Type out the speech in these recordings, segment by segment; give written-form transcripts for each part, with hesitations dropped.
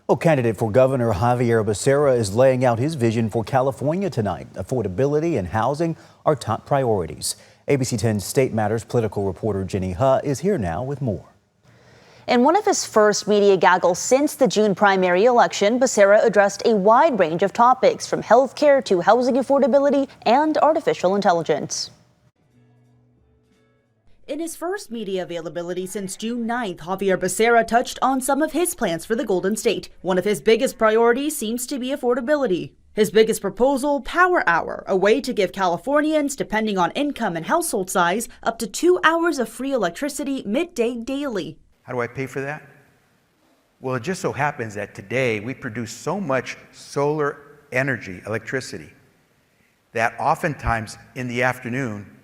Well, candidate for governor Xavier Becerra is laying out his vision for California tonight. Affordability and housing are top priorities. ABC 10 State Matters political reporter Jenny Huh is here now with more. In one of his first media gaggles since the June primary election, Becerra addressed a wide range of topics from health care to housing affordability and artificial intelligence. In his first media availability since June 9th, Xavier Becerra touched on some of his plans for the Golden State. One of his biggest priorities seems to be affordability. His biggest proposal, Power Hour, a way to give Californians, depending on income and household size, up to 2 hours of free electricity midday daily. How do I pay for that? Well, it just so happens that today we produce so much solar energy, electricity, that oftentimes in the afternoon,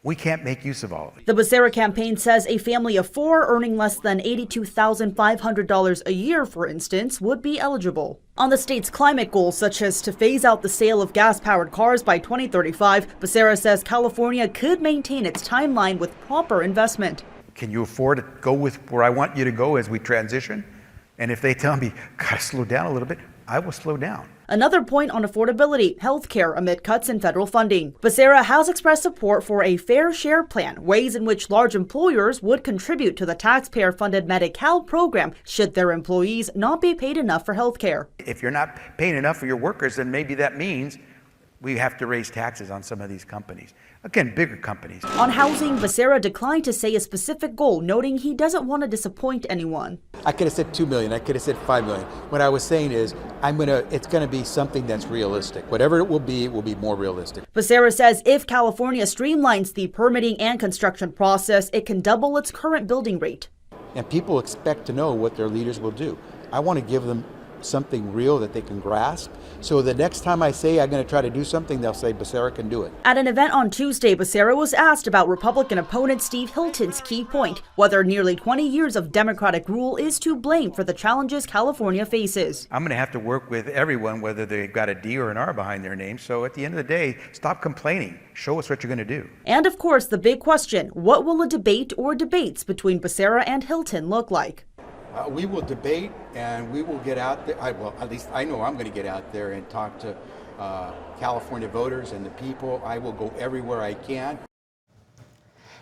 we can't make use of all of it. The Becerra campaign says a family of 4 earning less than $82,500 a year, for instance, would be eligible. On the state's climate goals, such as to phase out the sale of gas-powered cars by 2035, Becerra says California could maintain its timeline with proper investment. Can you afford to go with where I want you to go as we transition? And if they tell me, gotta slow down a little bit, I will slow down. Another point on affordability, health care amid cuts in federal funding. Becerra has expressed support for a fair share plan, ways in which large employers would contribute to the taxpayer-funded Medi-Cal program should their employees not be paid enough for health care. If you're not paying enough for your workers, then maybe that means we have to raise taxes on some of these companies. Again, bigger companies. On housing, Becerra declined to say a specific goal, noting he doesn't want to disappoint anyone. I could have said 2 million, I could have said 5 million. What I was saying is, it's gonna be something that's realistic. Whatever it will be more realistic. Becerra says if California streamlines the permitting and construction process, it can double its current building rate. And people expect to know what their leaders will do. I want to give them something real that they can grasp. So the next time I say I'm going to try to do something, they'll say Becerra can do it. At an event on Tuesday, Becerra was asked about Republican opponent Steve Hilton's key point, whether nearly 20 years of Democratic rule is to blame for the challenges California faces. I'm going to have to work with everyone, whether they've got a D or an R behind their name. So at the end of the day, stop complaining. Show us what you're going to do. And of course, the big question, what will a debate or debates between Becerra and Hilton look like? We will debate and we will get out there. Well, at least I know I'm going to get out there and talk to California voters and the people. I will go everywhere I can.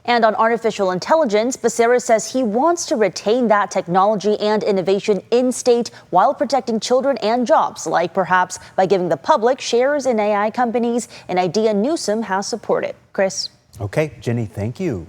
And on artificial intelligence, Becerra says he wants to retain that technology and innovation in state while protecting children and jobs, like perhaps by giving the public shares in AI companies, an idea Newsom has supported. Chris. Okay, Jenny, thank you.